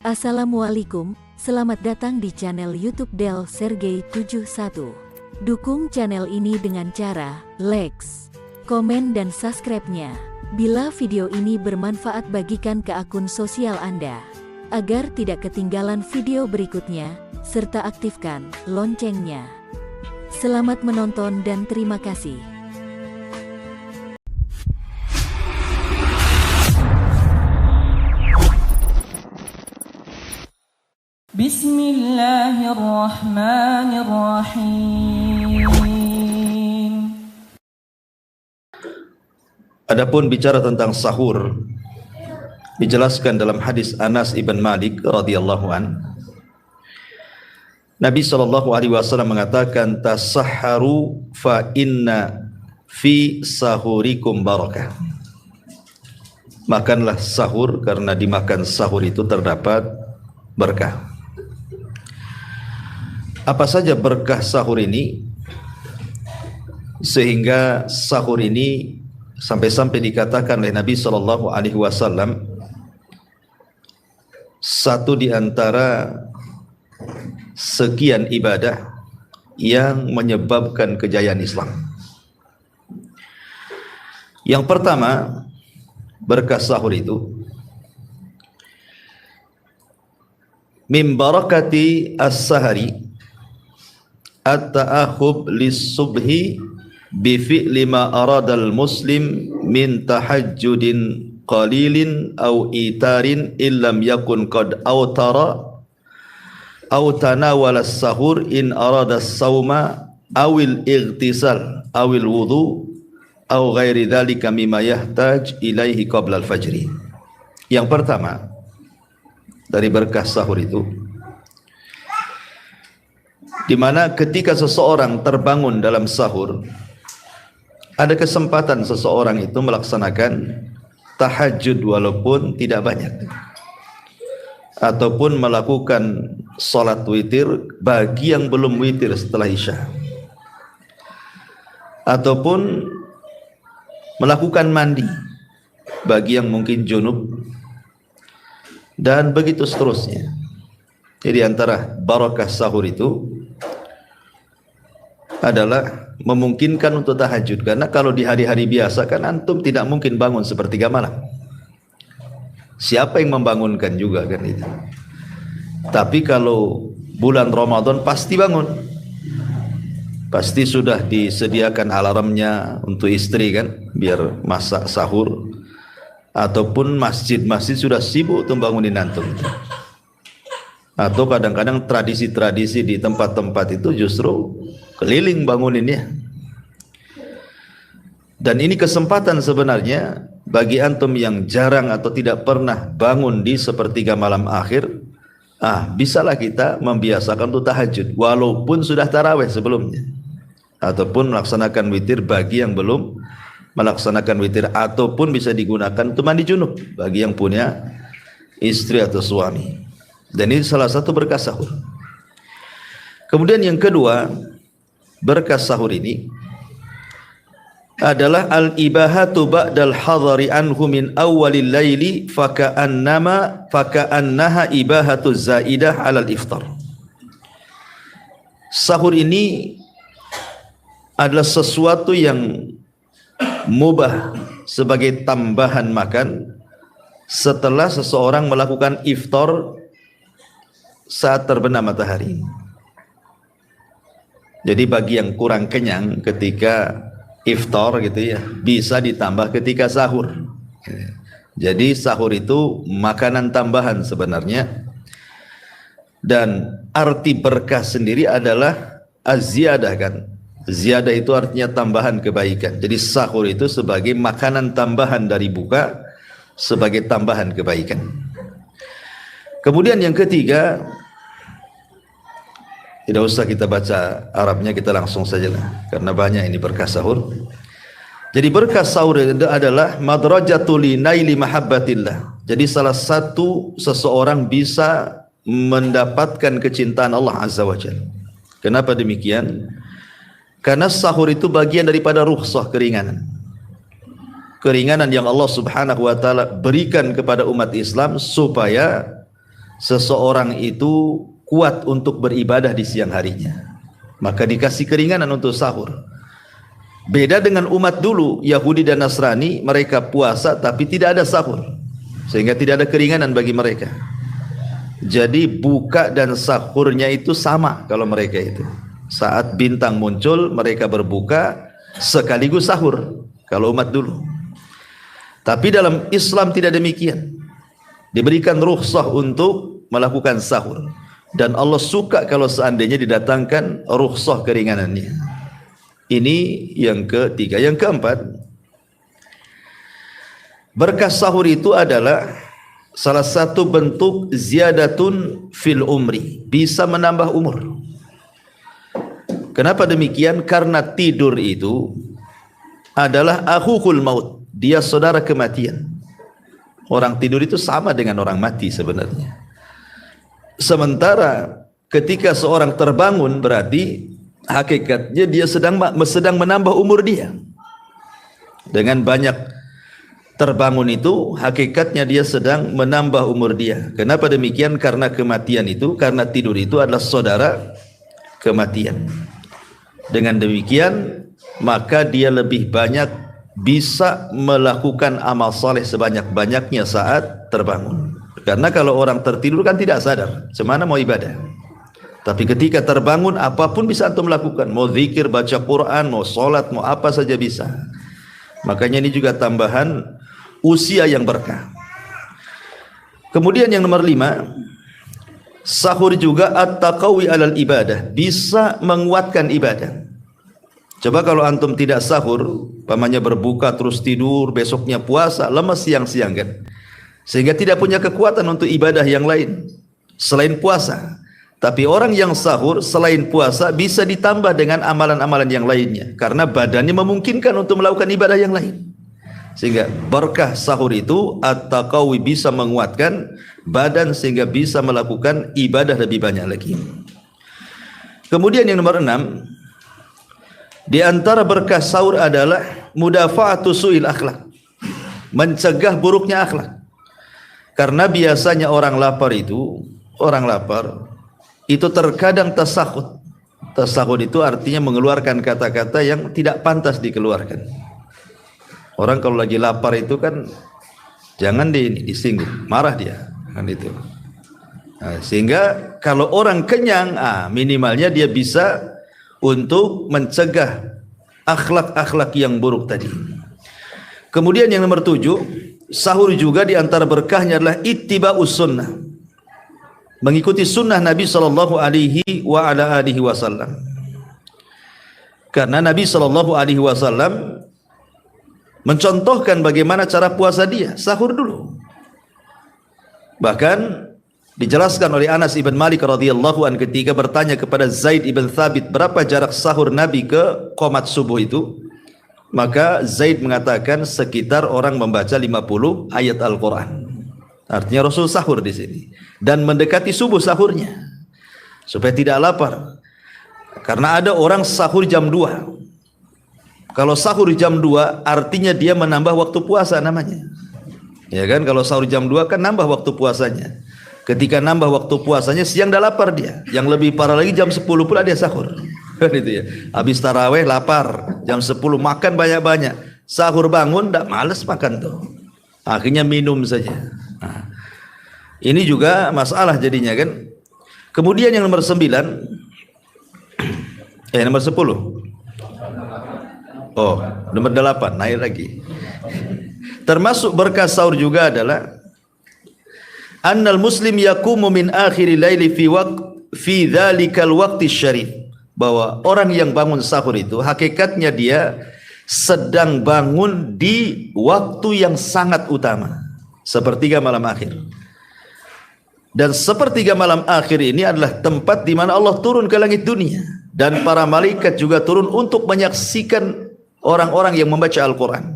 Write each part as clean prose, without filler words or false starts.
Assalamualaikum, selamat datang di channel YouTube Del Sergey 71. Dukung channel ini dengan cara like, komen dan subscribe-nya. Bila video ini bermanfaat, bagikan ke akun sosial Anda agar tidak ketinggalan video berikutnya, serta aktifkan loncengnya. Selamat menonton dan terima kasih. Bismillahirrahmanirrahim. Adapun bicara tentang sahur, dijelaskan dalam hadis Anas ibn Malik radhiyallahu an. Nabi SAW mengatakan, tasahharu fa inna fi sahurikum barakah. Makanlah sahur karena dimakan sahur itu terdapat berkah. Apa saja berkah sahur ini, sehingga sahur ini sampai-sampai dikatakan oleh Nabi SAW satu di antara sekian ibadah yang menyebabkan kejayaan Islam. Yang pertama, berkah sahur itu min barakati as-sahari at-ta'ahub lis-subhi bi fi'li ma aradal muslim min tahajjudin qalilin aw itarin illam yakun qad awtara aw tanawala as-sahur in arada as-sawma awil ightisal awil wudu aw ghairi dhalika mimma yahtaj ilaihi qabla al-fajri. Yang pertama dari berkah sahur itu, di mana ketika seseorang terbangun dalam sahur, ada kesempatan seseorang itu melaksanakan tahajud walaupun tidak banyak, ataupun melakukan sholat witir bagi yang belum witir setelah isya, ataupun melakukan mandi bagi yang mungkin junub, dan begitu seterusnya. Jadi antara barakah sahur itu adalah memungkinkan untuk tahajud, karena kalau di hari-hari biasa kan antum tidak mungkin bangun sepertiga malam. Siapa yang membangunkan juga kan itu. Tapi kalau bulan Ramadan pasti bangun, pasti sudah disediakan alarmnya untuk istri kan, biar masak sahur, ataupun masjid-masjid sudah sibuk untuk bangunin antum. Atau kadang-kadang tradisi-tradisi di tempat-tempat itu justru keliling banguninnya. Dan ini kesempatan sebenarnya bagi antum yang jarang atau tidak pernah bangun di sepertiga malam akhir. Bisalah kita membiasakan untuk tahajud walaupun sudah tarawih sebelumnya, ataupun melaksanakan witir bagi yang belum melaksanakan witir, ataupun bisa digunakan untuk mandi junub bagi yang punya istri atau suami. Dan ini salah satu berkah sahur. Kemudian yang kedua, berkah sahur ini adalah al-ibahatu ba'dal hadari anhu min awwalil laili faka'annaha ibahatu zaidah alal iftar. Sahur ini adalah sesuatu yang mubah sebagai tambahan makan setelah seseorang melakukan iftar saat terbenam matahari. Jadi bagi yang kurang kenyang ketika iftar gitu ya, bisa ditambah ketika sahur. Jadi sahur itu makanan tambahan sebenarnya. Dan arti berkah sendiri adalah az-ziyadah kan. Ziyadah itu artinya tambahan kebaikan. Jadi sahur itu sebagai makanan tambahan dari buka, sebagai tambahan kebaikan. Kemudian yang ketiga, tidak usah kita baca Arabnya, kita langsung saja lah, karena banyak ini berkah sahur. Jadi berkah sahur itu adalah madrajatul naili mahabbatillah. Jadi salah satu seseorang bisa mendapatkan kecintaan Allah Azza wa Jalla. Kenapa demikian? Karena sahur itu bagian daripada rukhsah, keringanan. Keringanan yang Allah Subhanahu wa taala berikan kepada umat Islam supaya seseorang itu kuat untuk beribadah di siang harinya, maka dikasih keringanan untuk sahur. Beda dengan umat dulu, Yahudi dan Nasrani, mereka puasa tapi tidak ada sahur, sehingga tidak ada keringanan bagi mereka. Jadi buka dan sahurnya itu sama kalau mereka itu. Saat bintang muncul, mereka berbuka sekaligus sahur kalau umat dulu. Tapi dalam Islam tidak demikian. Diberikan rukhsah untuk melakukan sahur. Dan Allah suka kalau seandainya didatangkan rukhsah keringanannya. Ini yang ketiga. Yang keempat, berkah sahur itu adalah salah satu bentuk ziyadatun fil umri, bisa menambah umur. Kenapa demikian? Karena tidur itu adalah akhul maut, dia saudara kematian. Orang tidur itu sama dengan orang mati sebenarnya. Sementara ketika seorang terbangun, berarti hakikatnya dia sedang menambah umur dia. Dengan banyak terbangun itu, hakikatnya dia sedang menambah umur dia. Kenapa demikian? Karena kematian itu, karena tidur itu adalah saudara kematian. Dengan demikian, maka dia lebih banyak bisa melakukan amal soleh sebanyak-banyaknya saat terbangun. Karena kalau orang tertidur kan tidak sadar, semana mau ibadah. Tapi ketika terbangun, apapun bisa antum lakukan. Mau zikir, baca Quran, mau sholat, mau apa saja bisa. Makanya ini juga tambahan usia yang berkah. Kemudian yang nomor 5, sahur juga at-taqawi alal ibadah, bisa menguatkan ibadah. Coba kalau antum tidak sahur, pamannya berbuka terus tidur, besoknya puasa, lemes siang-siang kan, sehingga tidak punya kekuatan untuk ibadah yang lain selain puasa. Tapi orang yang sahur selain puasa bisa ditambah dengan amalan-amalan yang lainnya, karena badannya memungkinkan untuk melakukan ibadah yang lain. Sehingga berkah sahur itu at-taqawi, bisa menguatkan badan sehingga bisa melakukan ibadah lebih banyak lagi. Kemudian yang nomor 6, di antara berkah sahur adalah mudafa'atu su'il akhlak, mencegah buruknya akhlak. Karena biasanya orang lapar itu terkadang tasakhut. Tasakhut itu artinya mengeluarkan kata-kata yang tidak pantas dikeluarkan. Orang kalau lagi lapar itu kan jangan disinggung, marah dia kan itu. Nah, sehingga kalau orang kenyang, minimalnya dia bisa untuk mencegah akhlak-akhlak yang buruk tadi. Kemudian yang nomor 7, sahur juga di antara berkahnya adalah ittiba'us sunnah, mengikuti sunnah Nabi sallallahu alaihi wasallam. Karena Nabi sallallahu alaihi wasallam mencontohkan bagaimana cara puasa dia, sahur dulu. Bahkan dijelaskan oleh Anas ibn Malik radhiyallahu an ketika bertanya kepada Zaid ibn Thabit berapa jarak sahur Nabi ke qomat subuh itu, maka Zaid mengatakan sekitar orang membaca 50 ayat Al-Quran. Artinya Rasul sahur di sini dan mendekati subuh sahurnya supaya tidak lapar. Karena ada orang sahur jam 2. Kalau sahur jam 2 artinya dia menambah waktu puasa namanya. Ya kan, kalau sahur jam 2 kan nambah waktu puasanya. Ketika nambah waktu puasanya, siang dah lapar dia. Yang lebih parah lagi jam 10 pula dia sahur. Itu ya. Habis taraweh lapar, jam 10 makan banyak-banyak. Sahur bangun dah males makan tuh. Akhirnya minum saja. Nah, ini juga masalah jadinya kan. Kemudian yang nomor 9, nomor 10. Oh, nomor 8 naik lagi. Termasuk berkah sahur juga adalah annal muslim yaqumu min akhiril laili fi dzalikal waqti syarif, bahwa orang yang bangun sahur itu hakikatnya dia sedang bangun di waktu yang sangat utama, sepertiga malam akhir. Dan sepertiga malam akhir ini adalah tempat di mana Allah turun ke langit dunia dan para malaikat juga turun untuk menyaksikan orang-orang yang membaca Al-Quran.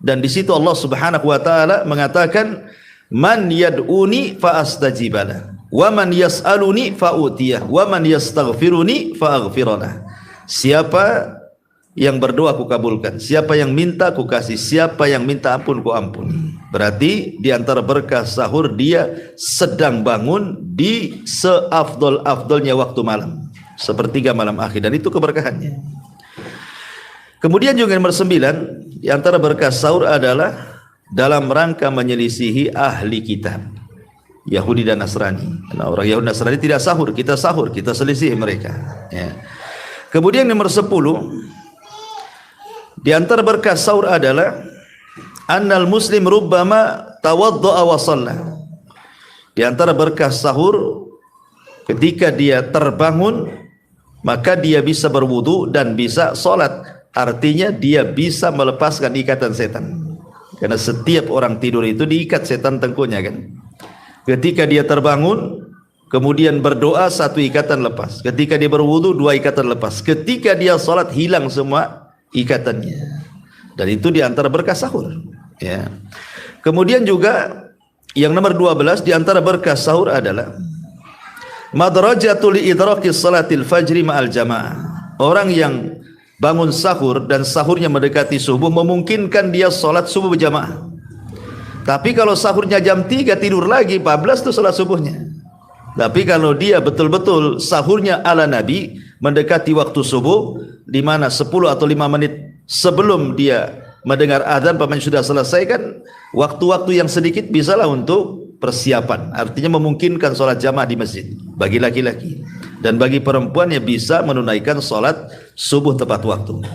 Dan di situ Allah Subhanahu wa taala mengatakan, man yad'uni fa astajibala wa man yas'aluni fa utiyah wa man yastaghfiruni fa aghfirana. Siapa yang berdoa ku kabulkan, siapa yang minta ku kasih, siapa yang minta ampun ku ampuni. Berarti di antara berkah sahur dia sedang bangun di seafdol-afdolnya waktu malam, sepertiga malam akhir, dan itu keberkahannya. Kemudian juga nomor 9, di antara berkah sahur adalah dalam rangka menyelisihi ahli kitab, Yahudi dan Nasrani. Nah, orang Yahudi dan Nasrani tidak sahur, kita selisih mereka. Ya. Kemudian nomor 10, di antara berkah sahur adalah annal muslim rubbama tawaddu'a wa shalla. Di antara berkah sahur, ketika dia terbangun maka dia bisa berwudu dan bisa sholat. Artinya dia bisa melepaskan ikatan setan. Karena setiap orang tidur itu diikat setan tengkunya kan. Ketika dia terbangun, kemudian berdoa, satu ikatan lepas. Ketika dia berwudu, dua ikatan lepas. Ketika dia sholat, hilang semua ikatannya. Dan itu di antara berkah sahur. Ya. Kemudian juga yang nomor 12 di antara berkah sahur adalah madrajatul idraki salatil fajri ma'al jamaah. Orang yang bangun sahur dan sahurnya mendekati subuh memungkinkan dia sholat subuh berjamaah. Tapi kalau sahurnya jam 3 tidur lagi 14 itu sholat subuhnya. Tapi kalau dia betul-betul sahurnya ala Nabi mendekati waktu subuh, di mana 10 atau 5 menit sebelum dia mendengar azan paman sudah selesai, kan waktu-waktu yang sedikit bisalah untuk persiapan. Artinya memungkinkan sholat jamaah di masjid bagi laki-laki, dan bagi perempuan yang bisa menunaikan sholat subuh tepat waktu.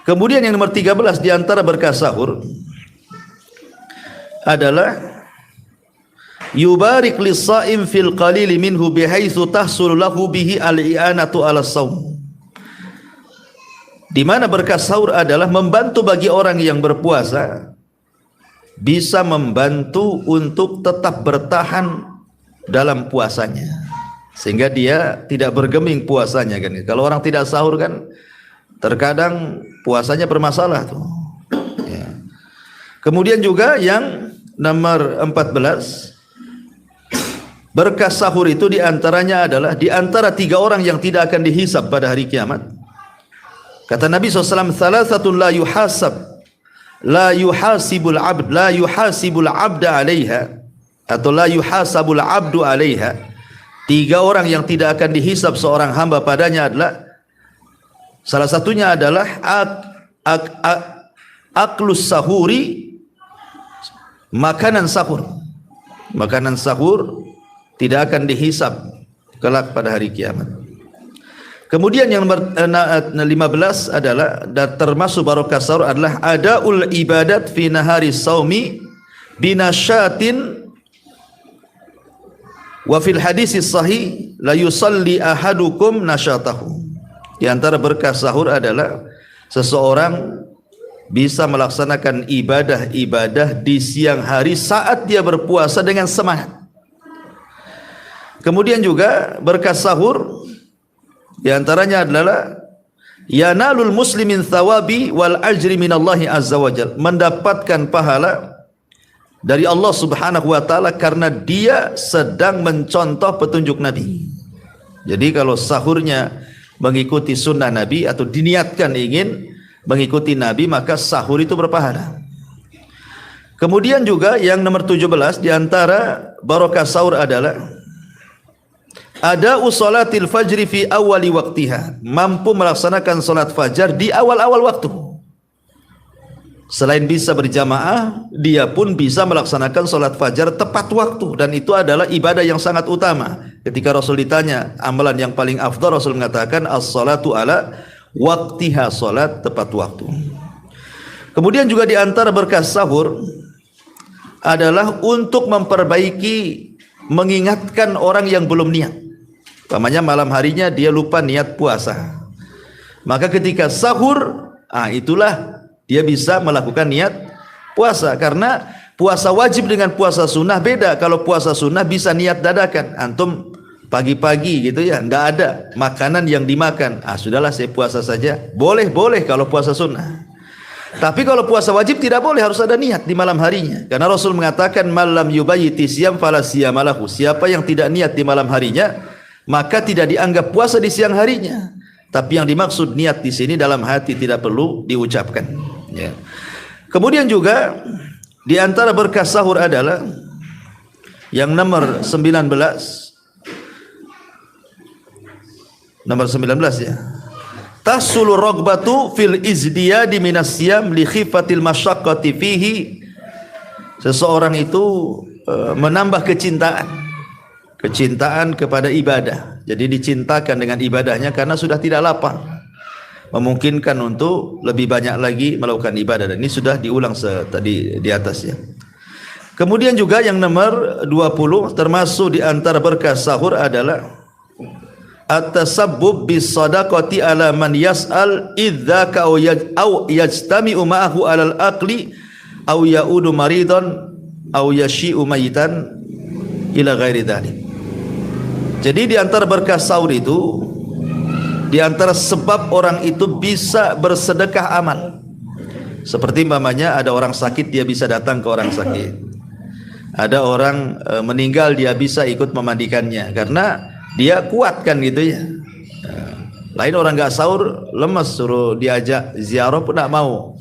Kemudian yang nomor 13 di antara berkah sahur adalah yubarik lis-shaim fil qalili minhu bihaitsu tahsul lahu bihi al-i'anatu 'ala shaum. Di mana berkah sahur adalah membantu bagi orang yang berpuasa, bisa membantu untuk tetap bertahan dalam puasanya, sehingga dia tidak bergeming puasanya kan. Kalau orang tidak sahur kan terkadang puasanya bermasalah tuh. Ya. Kemudian juga yang nomor 14, berkah sahur itu diantaranya adalah di antara 3 orang yang tidak akan dihisab pada hari kiamat. Kata Nabi SAW, thalathatun la yuhasibul abda alaiha, atau la yuhasabul abdu alaiha. 3 orang yang tidak akan dihisab seorang hamba padanya adalah, salah satunya adalah aklus sahuri, makanan sahur. Makanan sahur tidak akan dihisab kelak pada hari kiamat. Kemudian yang nomor 15 adalah, dan termasuk barokah sahur adalah adaul ibadat fi nahari saumi binasyatin, wa fil hadis sahih la yusalli ahadukum nasyatahu. Di antara berkah sahur adalah seseorang bisa melaksanakan ibadah-ibadah di siang hari saat dia berpuasa dengan semangat. Kemudian juga berkah sahur di antaranya adalah yanalul muslimin thawabi wal ajri minallahi azza wajal, mendapatkan pahala dari Allah Subhanahu wa taala karena dia sedang mencontoh petunjuk Nabi. Jadi kalau sahurnya mengikuti sunnah Nabi atau diniatkan ingin mengikuti Nabi, maka sahur itu berpahala. Kemudian juga yang nomor 17 di antara barokah sahur adalah ada usolatil fajri fi awali waktiha, mampu melaksanakan solat fajar di awal-awal waktu. Selain bisa berjamaah, dia pun bisa melaksanakan solat fajar tepat waktu, dan itu adalah ibadah yang sangat utama. Ketika Rasul ditanya amalan yang paling afdal, Rasul mengatakan as-salatu ala waktiha, solat tepat waktu. Kemudian juga di antara berkah sahur adalah untuk memperbaiki, mengingatkan orang yang belum niat. Umpamanya malam harinya dia lupa niat puasa, maka ketika sahur, itulah dia bisa melakukan niat puasa. Karena puasa wajib dengan puasa sunnah beda. Kalau puasa sunnah bisa niat dadakan. Antum pagi-pagi gitu ya, nggak ada makanan yang dimakan, sudahlah saya puasa saja. Boleh kalau puasa sunnah. Tapi kalau puasa wajib tidak boleh, harus ada niat di malam harinya. Karena Rasul mengatakan malam yubayyiti siyam fala siyamalahu. Siapa yang tidak niat di malam harinya, maka tidak dianggap puasa di siang harinya. Tapi yang dimaksud niat di sini dalam hati, tidak perlu diucapkan. Ya. Kemudian juga Di antara berkah sahur adalah yang nomor 19. Nomor 19 ya. Tahsulu ragbatu fil izdiyadi minas siyam li khifatil masyaqqati fihi. Seseorang itu menambah kecintaan kepada ibadah. Jadi dicintakan dengan ibadahnya karena sudah tidak lapar, memungkinkan untuk lebih banyak lagi melakukan ibadah. Dan ini sudah diulang tadi di atas ya. Kemudian juga yang nomor 20 termasuk di antara berkah sahur adalah at-tasabbub bis sadaqati ala man yas'al idza ka au yajtami'u ma'ahu alal aqli au ya'udu maridan au yashi'u mayitan ila ghairi dzalik. Jadi di antara berkah sahur itu, di antara sebab orang itu bisa bersedekah amal. Seperti umpamanya ada orang sakit, dia bisa datang ke orang sakit. Ada orang meninggal, dia bisa ikut memandikannya karena dia kuat kan gitu ya. Lain orang nggak sahur, lemes, suruh diajak ziarah pun nggak mau.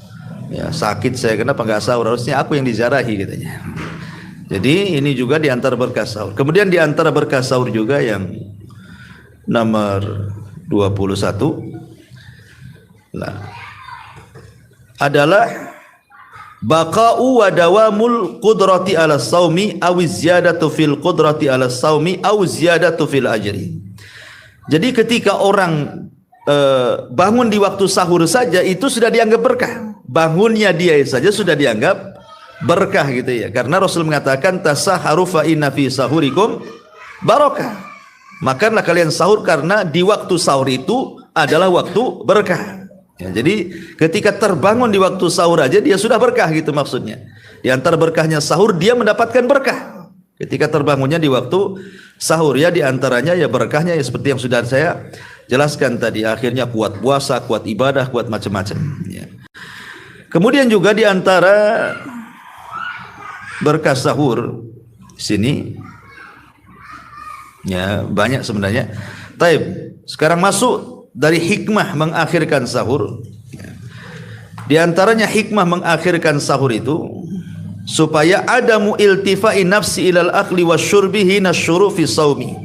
Ya, sakit saya, kenapa nggak sahur? Harusnya aku yang diziarahi katanya. Jadi ini juga di antara berkah sahur. Kemudian di antara berkah sahur juga yang nomor 21 adalah baqa'u wa dawamul qudrati ala saumi aw ziyadatu fil qudrati ala saumi aw ziyadatu fil ajri. Jadi ketika orang bangun di waktu sahur saja itu sudah dianggap berkah. Bangunnya dia saja sudah dianggap berkah gitu ya. Karena Rasul mengatakan tasaharu fa inna fi sahurikum barakah. Makanlah kalian sahur karena di waktu sahur itu adalah waktu berkah. Ya, jadi ketika terbangun di waktu sahur aja dia sudah berkah gitu maksudnya. Di antara berkahnya sahur dia mendapatkan berkah. Ketika terbangunnya di waktu sahur ya, di antaranya ya berkahnya ya seperti yang sudah saya jelaskan tadi. Akhirnya kuat puasa, kuat ibadah, kuat macam-macam. Ya. Kemudian juga di antara berkah sahur sini ya banyak sebenarnya. Taib. Sekarang masuk dari hikmah mengakhirkan sahur. Di antaranya hikmah mengakhirkan sahur itu supaya adamu iltifai nafsi ilal akli wasyurbi hina syuru fi saumi.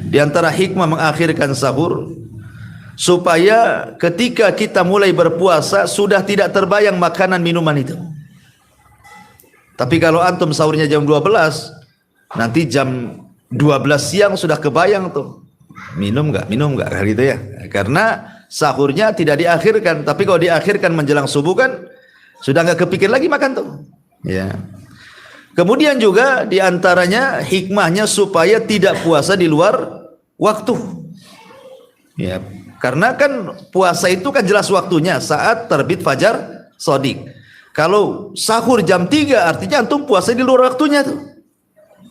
Di antara hikmah mengakhirkan sahur supaya ketika kita mulai berpuasa sudah tidak terbayang makanan minuman itu. Tapi kalau antum sahurnya jam 12, nanti jam 12 siang sudah kebayang tuh. Minum nggak gitu ya. Karena sahurnya tidak diakhirkan, tapi kalau diakhirkan menjelang subuh kan sudah nggak kepikir lagi makan tuh. Ya. Kemudian juga diantaranya hikmahnya supaya tidak puasa di luar waktu. Ya. Karena kan puasa itu kan jelas waktunya saat terbit fajar shadiq. Kalau sahur jam 3 artinya antum puasa di luar waktunya tuh.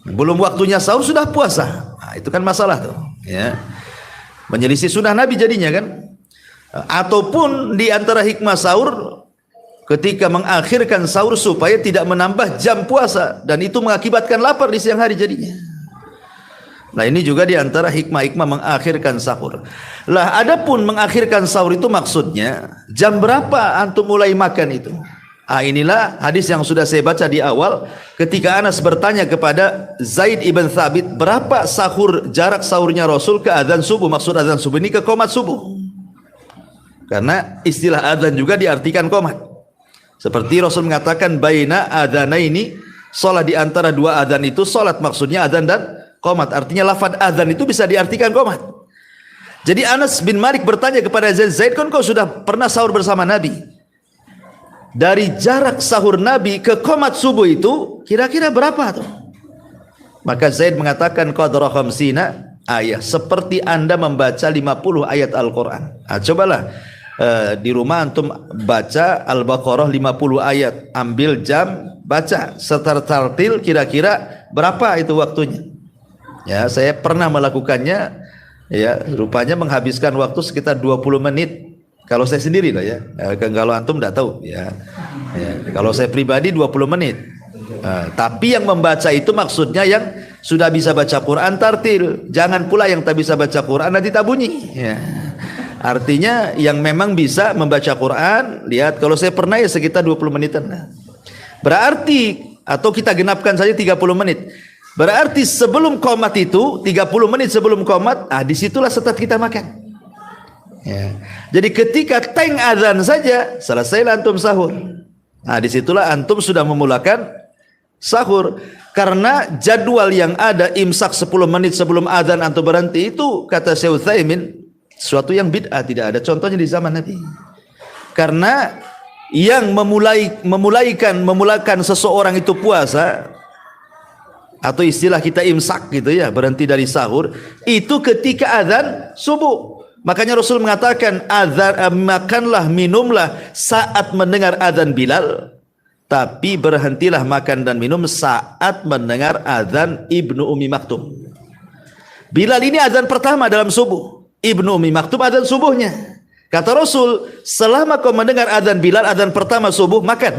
Belum waktunya sahur sudah puasa. Nah, itu kan masalah tuh, ya. Menyelisih sunnah Nabi jadinya kan. Ataupun di antara hikmah sahur ketika mengakhirkan sahur supaya tidak menambah jam puasa dan itu mengakibatkan lapar di siang hari jadinya. Nah, ini juga di antara hikmah-hikmah mengakhirkan sahur. Lah, adapun mengakhirkan sahur itu maksudnya jam berapa antum mulai makan itu? Ah, inilah hadis yang sudah saya baca di awal ketika Anas bertanya kepada Zaid ibn Thabit, berapa jarak sahurnya Rasul ke adzan subuh? Maksud adzan subuh ini ke qomat subuh. Karena istilah adzan juga diartikan qomat. Seperti Rasul mengatakan baina adzanaini, salat di antara dua adzan itu salat, maksudnya adzan dan qomat. Artinya lafaz adzan itu bisa diartikan qomat. Jadi Anas bin Malik bertanya kepada Zaid, kan kau sudah pernah sahur bersama Nabi? Dari jarak sahur Nabi ke qomat subuh itu kira-kira berapa tuh? Maka Zaid mengatakan qadra khamsina ayat, seperti Anda membaca 50 ayat Al-Qur'an. Nah, cobalah di rumah antum baca Al-Baqarah 50 ayat, ambil jam baca secara tartil, kira-kira berapa itu waktunya? Ya, saya pernah melakukannya ya, rupanya menghabiskan waktu sekitar 20 menit. Kalau saya sendiri lah ya, kalau antum tidak tahu ya. Kalau saya pribadi 20 menit. Tapi yang membaca itu maksudnya yang sudah bisa baca Quran tartil. Jangan pula yang tak bisa baca Quran nanti tak bunyi. Ya. Artinya yang memang bisa membaca Quran, lihat kalau saya pernah ya sekitar 20 menitan. Berarti, atau kita genapkan saja 30 menit. Berarti sebelum qomat itu, 30 menit sebelum qomat, disitulah start kita makan. Ya. Jadi ketika teng azan saja, selesailah antum sahur. Disitulah antum sudah memulakan sahur. Karena jadwal yang ada imsak 10 menit sebelum azan antum berhenti, itu kata Syekh Utsaimin suatu yang bid'ah, tidak ada contohnya di zaman Nabi. Karena yang memulakan seseorang itu puasa, atau istilah kita imsak gitu ya, berhenti dari sahur, itu ketika azan subuh. Makanya Rasul mengatakan, makanlah, minumlah saat mendengar azan Bilal, tapi berhentilah makan dan minum saat mendengar azan Ibnu Ummi Maktum. Bilal ini azan pertama dalam subuh, Ibnu Ummi Maktum azan subuhnya. Kata Rasul, selama kau mendengar azan Bilal, azan pertama subuh, makan,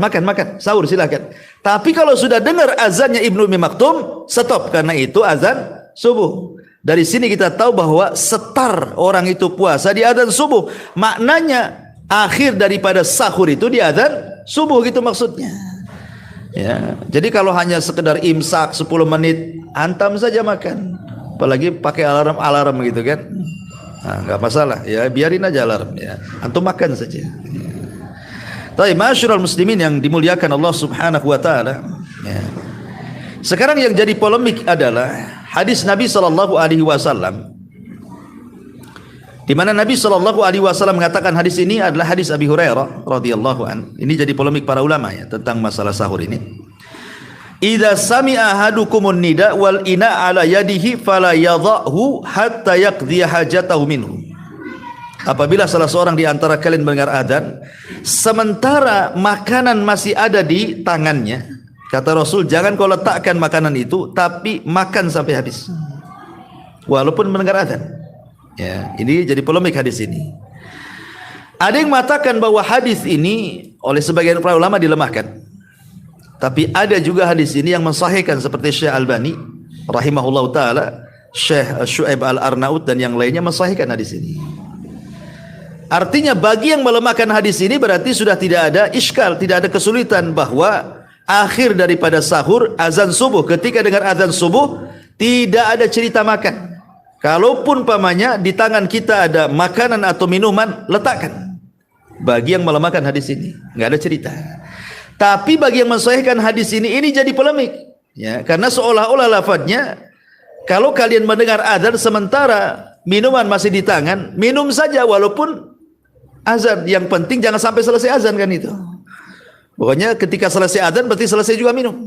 sahur silakan. Tapi kalau sudah dengar azannya Ibnu Ummi Maktum, stop, karena itu azan subuh. Dari sini kita tahu bahwa setar orang itu puasa di azan subuh. Maknanya akhir daripada sahur itu di azan subuh, gitu maksudnya. Ya, jadi kalau hanya sekedar imsak 10 menit, hantam saja makan. Apalagi pakai alarm gitu kan. Enggak masalah ya, biarin aja alarm ya. Antum makan saja. Tapi masyarul muslimin yang dimuliakan Allah Subhanahu wa taala, ya. Sekarang yang jadi polemik adalah hadis Nabi sallallahu alaihi wasallam, di mana Nabi sallallahu alaihi wasallam mengatakan, hadis ini adalah hadis Abi Hurairah radhiyallahu an. Ini jadi polemik para ulama ya tentang masalah sahur ini. Idza sami'a ahadukumun nida wal ina ala yadihi fala yadhahu hatta yaqdi hajatahu minhu. Apabila salah seorang di antara kalian mendengar adzan sementara makanan masih ada di tangannya, kata Rasul, jangan kau letakkan makanan itu, tapi makan sampai habis walaupun mendengar adzan. Ya, ini jadi polemik hadis ini. Ada yang mengatakan bahwa hadis ini oleh sebagian para ulama dilemahkan. Tapi ada juga hadis ini yang mensahihkan, seperti Syekh Albani rahimahullah taala, Syekh Syu'aib Al-Arnaud dan yang lainnya mensahihkan hadis ini. Artinya bagi yang melemahkan hadis ini berarti sudah tidak ada iskal, tidak ada kesulitan bahwa akhir daripada sahur azan subuh, ketika dengar azan subuh tidak ada cerita makan. Kalaupun pamannya di tangan kita ada makanan atau minuman, letakkan. Bagi yang melemahkan hadis ini nggak ada cerita. Tapi bagi yang mensahihkan hadis ini jadi polemik, ya, karena seolah-olah lafadznya, kalau kalian mendengar azan sementara minuman masih di tangan, minum saja walaupun azan. Yang penting jangan sampai selesai azan, kan itu. Pokoknya ketika selesai azan berarti selesai juga minum.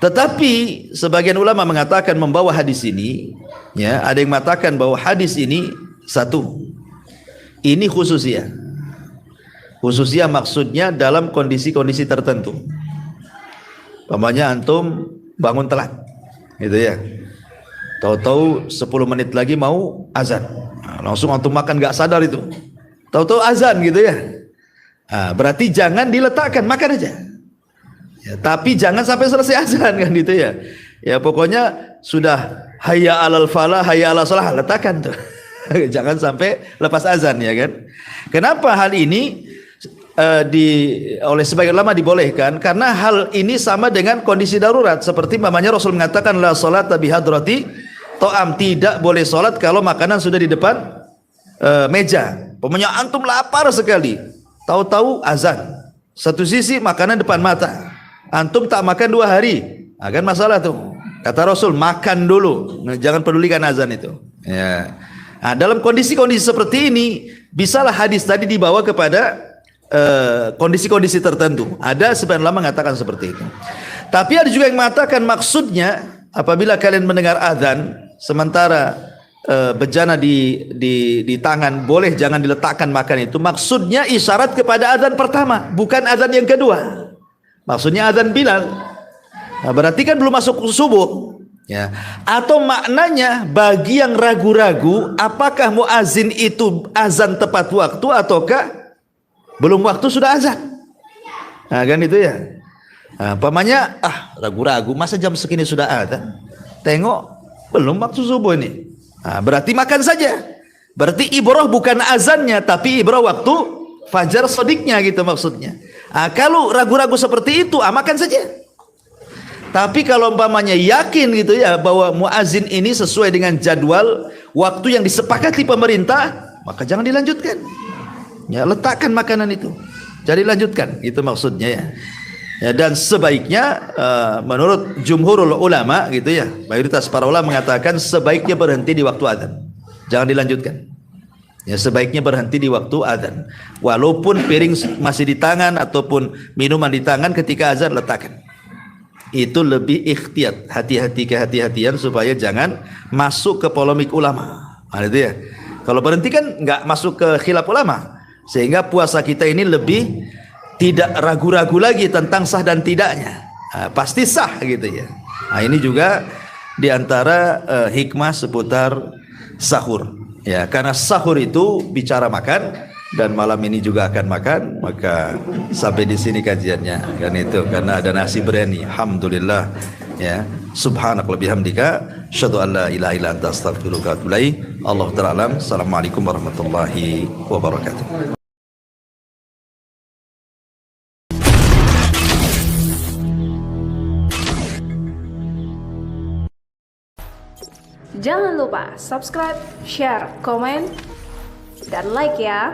Tetapi sebagian ulama mengatakan membawa hadis ini, ya, ada yang mengatakan bahwa hadis ini satu, ini khususnya. Khususnya maksudnya dalam kondisi-kondisi tertentu. Umpamanya antum bangun telat, gitu ya. Tahu-tahu 10 menit lagi mau azan, langsung antum makan nggak sadar itu. Tahu-tahu azan gitu ya. Berarti jangan diletakkan, makan aja. Ya, tapi jangan sampai selesai azan, kan gitu ya. Ya pokoknya sudah hayya alal falah, hayya alal salah, letakkan tuh. Jangan sampai lepas azan, ya kan. Kenapa hal ini oleh sebagian ulama dibolehkan? Karena hal ini sama dengan kondisi darurat, seperti mamanya Rasul mengatakan la salata bi hadrati ta'am, tidak boleh salat kalau makanan sudah di depan meja. Pokoknya antum lapar sekali, tahu-tahu azan, satu sisi makanan depan mata, antum tak makan 2 hari, kan masalah tuh. Kata Rasul, makan dulu, jangan pedulikan azan itu, ya. Dalam kondisi-kondisi seperti ini bisalah hadis tadi dibawa kepada kondisi-kondisi tertentu. Ada sebagian ulama mengatakan seperti itu. Tapi ada juga yang mengatakan maksudnya apabila kalian mendengar azan sementara bejana di tangan, boleh jangan diletakkan makan itu. Maksudnya isyarat kepada azan pertama, bukan azan yang kedua. Maksudnya azan Bilal. Berarti kan belum masuk subuh, ya. Atau maknanya bagi yang ragu-ragu apakah muazin itu azan tepat waktu ataukah belum waktu sudah azan. Kan itu ya. Pamannya ragu-ragu, masa jam segini sudah azan? Tengok belum waktu subuh ini. Berarti makan saja. Berarti ibrah bukan azannya, tapi ibrah waktu fajar sodiknya gitu maksudnya. Kalau ragu-ragu seperti itu, makan saja. Tapi kalau umpamanya yakin gitu ya bahwa muazin ini sesuai dengan jadwal waktu yang disepakati pemerintah, maka jangan dilanjutkan. Ya, letakkan makanan itu. Jadi lanjutkan, itu maksudnya ya. Ya, dan sebaiknya menurut jumhurul ulama gitu ya, mayoritas para ulama mengatakan sebaiknya berhenti di waktu adzan. Jangan dilanjutkan. Ya, sebaiknya berhenti di waktu adzan. Walaupun piring masih di tangan ataupun minuman di tangan ketika azan, letakkan. Itu lebih ikhtiyat, hati-hati, kehati-hatian supaya jangan masuk ke polemik ulama. Itu ya. Kalau berhenti kan nggak masuk ke khilaf ulama, sehingga puasa kita ini lebih tidak ragu-ragu lagi tentang sah dan tidaknya. Pasti sah gitu ya. Ini juga diantara hikmah seputar sahur. Ya, karena sahur itu bicara makan dan malam ini juga akan makan, maka sampai di sini kajiannya. Kan itu karena ada nasi biryani. Alhamdulillah. Ya, subhanakallahumma bihamdika asyhadu an la ilaha illa anta astaghfiruka wa atubu ilaik. Allahu ta'ala alam. Assalamualaikum warahmatullahi wabarakatuh. Jangan lupa subscribe, share, komen, dan like ya.